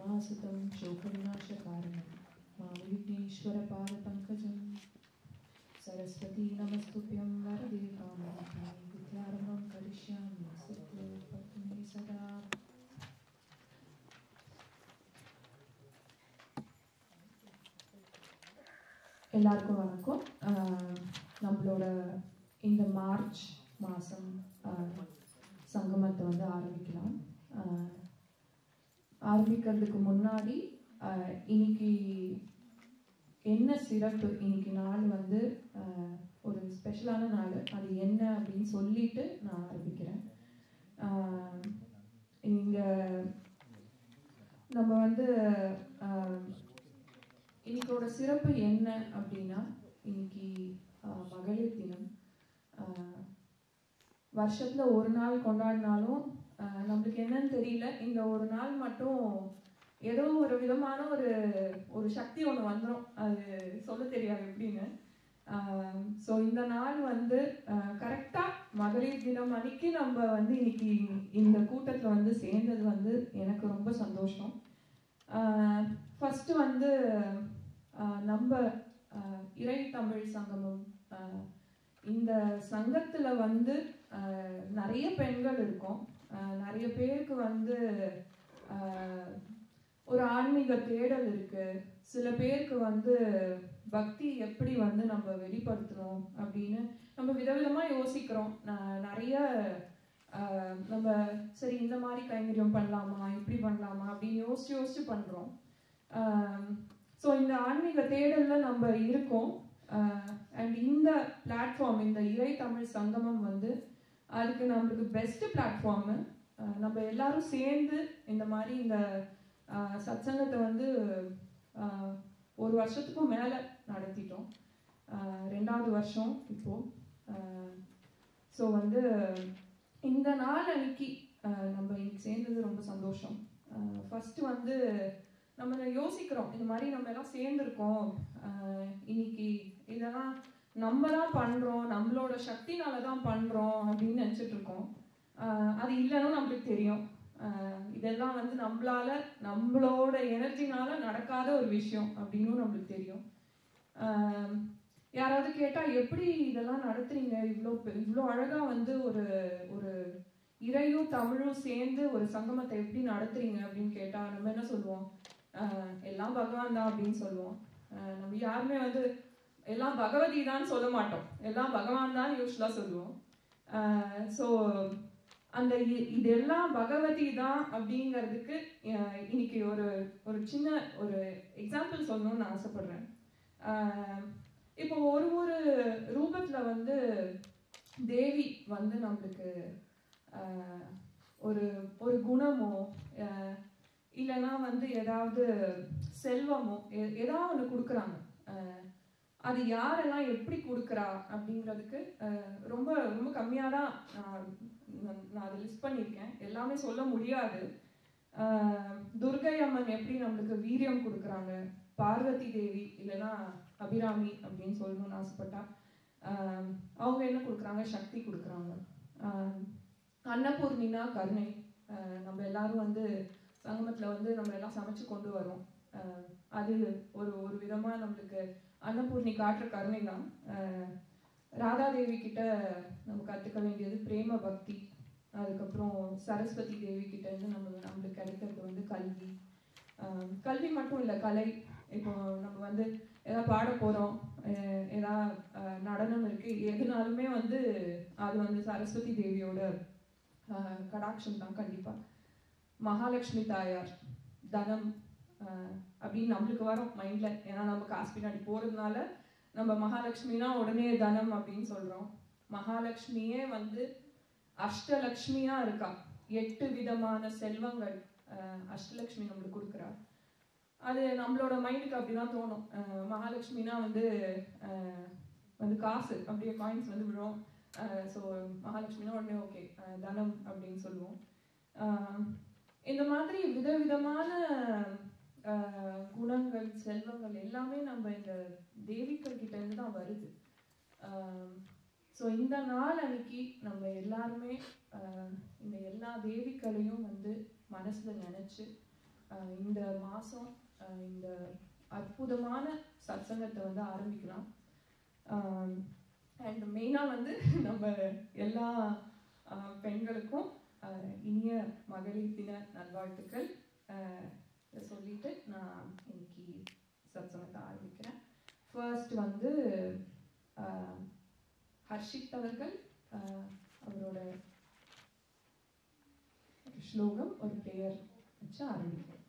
मासुतं शोकविनाशकारणं माविघ्नेश्वरपादपङ्कजं सरस्वती नमस्तुभ्यं वरदे कामरूपिणे विद्यारम्भं करिष्यामि सिद्धे सदा. எல்லாருக்கும் வணக்கம். நம்மளோட இந்த மார்ச் மாதம் சங்கமத்தை வந்து ஆரம்பிக்கலாம். ஆரம்பிக்கிறதுக்கு முன்னாடி இன்னைக்கு என்ன சிறப்பு, இன்னைக்கு நாள் வந்து ஒரு ஸ்பெஷலான நாள், அது என்ன அப்படின்னு சொல்லிட்டு நான் ஆரம்பிக்கிறேன். இங்கே நம்ம வந்து இன்னைக்கோட சிறப்பு என்ன அப்படின்னா, இன்னைக்கு மகளிர் தினம். வருஷத்துல ஒரு நாள் கொண்டாடினாலும் நம்மளுக்கு என்னன்னு தெரியல, இந்த ஒரு நாள் மட்டும் ஏதோ ஒரு விதமான ஒரு சக்தி ஒன்று வந்துடும், அது சொல்ல தெரியாது எப்படின்னு. ஸோ இந்த நாள் வந்து கரெக்டாக மகளிர் தினம் அன்னைக்கு நம்ம வந்து இன்னைக்கு இந்த கூட்டத்தில் வந்து சேர்ந்தது வந்து எனக்கு ரொம்ப சந்தோஷம். ஃபர்ஸ்ட் வந்து நம்ம இறை தமிழ் சங்கமம், இந்த சங்கத்துல வந்து நிறைய பெண்கள் இருக்கோம். நிறைய பேருக்கு வந்து ஒரு ஆன்மீக தேடல் இருக்கு. சில பேருக்கு வந்து பக்தி எப்படி வந்து நம்ம வெளிப்படுத்தணும் அப்படின்னு நம்ம விதவிதமா யோசிக்கிறோம். நிறைய நம்ம சரி இந்த மாதிரி கைங்கரியம் பண்ணலாமா, இப்படி பண்ணலாமா அப்படின்னு யோசிச்சு பண்றோம். ஸோ இந்த ஆன்மீக தேடல்ல நம்ம இருக்கோம். அண்ட் இந்த பிளாட்ஃபார்ம், இந்த இறை தமிழ் சங்கமம் வந்து அதுக்கு நம்மளுக்கு பெஸ்ட் பிளாட்ஃபார்மு. நம்ம எல்லாரும் சேர்ந்து இந்த மாதிரி இந்த சத்சங்கத்தை வந்து ஒரு வருஷத்துக்கும் மேலே நடத்திட்டோம், 2வது வருஷம் இப்போ. ஸோ வந்து இந்த நாள் அன்னைக்கு நம்ம இன்னைக்கு சேர்ந்தது ரொம்ப சந்தோஷம். ஃபர்ஸ்ட் வந்து நம்ம யோசிக்கிறோம், இந்த மாதிரி நம்ம எல்லாம் சேர்ந்துருக்கோம், இன்னைக்கு இதெல்லாம் நம்ம தான் பண்றோம், நம்மளோட சக்தினால தான் பண்றோம் அப்படின்னு நினைச்சிட்டு இருக்கோம். அது இல்லைன்னு நம்மளுக்கு தெரியும். இதெல்லாம் வந்து நம்மளோட எனர்ஜினால நடக்காத ஒரு விஷயம் அப்படின்னு நம்மளுக்கு தெரியும். யாராவது கேட்டா எப்படி இதெல்லாம் நடத்துறீங்க, இவ்வளோ அழகா வந்து ஒரு இறையும் தமிழும் சேர்ந்து ஒரு சங்கமத்தை எப்படி நடத்துறீங்க அப்படின்னு கேட்டா நம்ம என்ன சொல்லுவோம்? எல்லாம் பகவான் தான் அப்படின்னு சொல்லுவோம். நம்ம யாருமே வந்து எல்லாம் பகவதி தான் சொல்ல மாட்டோம், எல்லாம் பகவான் தான் யூஸ்வலா சொல்லுவோம். ஸோ அந்த இதெல்லாம் பகவதி தான் அப்படிங்கிறதுக்கு இன்னைக்கு ஒரு சின்ன ஒரு எக்ஸாம்பிள் சொல்லணும்னு நான் ஆசைப்படுறேன். இப்போ ஒரு ரூபத்துல வந்து தேவி வந்து நம்மளுக்கு ஒரு குணமோ இல்லைன்னா வந்து ஏதாவது செல்வமோ ஏதாவது ஒன்று கொடுக்குறாங்க. அது யாரெல்லாம் எப்படி கொடுக்குறா அப்படிங்கிறதுக்கு ரொம்ப ரொம்ப கம்மியாக தான் நான் அதை லிஸ்ட் பண்ணியிருக்கேன், எல்லாமே சொல்ல முடியாது. துர்கை அம்மன் எப்படி நம்மளுக்கு வீரியம் கொடுக்குறாங்க, பார்வதி தேவி இல்லைன்னா அபிராமி அப்படின்னு சொல்லணும்னு ஆசைப்பட்டா அவங்க என்ன கொடுக்குறாங்க? சக்தி கொடுக்குறாங்க. அன்னபூர்ணினா கருணை. நம்ம எல்லாரும் வந்து சங்கமத்தில் வந்து நம்ம எல்லாம் சமைச்சு கொண்டு வரோம். அது ஒரு விதமாக நம்மளுக்கு அன்னபூர்ணி காட்டுற கருணை தான். ராதாதேவி கிட்ட நம்ம கற்றுக்க வேண்டியது பிரேம பக்தி. அதுக்கப்புறம் சரஸ்வதி தேவி கிட்ட இருந்து நம்மளுக்கு கிடைக்கிறது வந்து கல்வி மட்டும் இல்லை, கலை. இப்போ நம்ம வந்து ஏதாவது பாட போகிறோம், ஏதாவது நடனம் இருக்கு, எதுனாலுமே வந்து அது வந்து சரஸ்வதி தேவியோட கடாட்சம் தான் கண்டிப்பா. மகாலட்சுமி தாயார், தனம் அப்படின்னு நம்மளுக்கு வரும் மைண்ட்ல, ஏன்னா நம்ம காசு பின்னாடி போறதுனால நம்ம மகாலட்சுமினா உடனே தனம் அப்படின்னு சொல்றோம். மகாலட்சுமியே வந்து அஷ்டலக்ஷ்மியா இருக்கா, 8 விதமான செல்வங்கள் அஷ்டலக்ஷ்மி நம்மளுக்கு கொடுக்குறா. அது நம்மளோட மைண்டுக்கு அப்படிதான் தோணும். மகாலட்சுமினா வந்து காசு அப்படியே காயின்ஸ் வந்து விழும். ஸோ மகாலட்சுமினா உடனே ஓகே தனம் அப்படின்னு சொல்லுவோம். இந்த மாதிரி விதவிதமான குணங்கள், செல்வங்கள் எல்லாமே நம்ம இந்த தேவிகள் கிட்ட இருந்து தான் வருது. ஸோ இந்த நாள் அன்னைக்கு நம்ம எல்லாருமே இந்த எல்லா தேவிகளையும் வந்து மனசுல நினைச்சு இந்த மாதம் இந்த அற்புதமான சத்சங்கத்தை வந்து ஆரம்பிக்கலாம். அண்ட் மெயினாக வந்து நம்ம எல்லா பெண்களுக்கும் இனிய மகளிர் தின நல்வாழ்த்துக்கள் சொல்லிட்டு நான் இன்னைக்கு சத்சங்கத்தை ஆரம்பிக்கிறேன். ஃபர்ஸ்ட் வந்து ஹர்ஷித் அவர்கள் அவரோட ஸ்லோகம் ஒரு ப்ரேயர் வச்சு ஆரம்பிக்கிறேன்.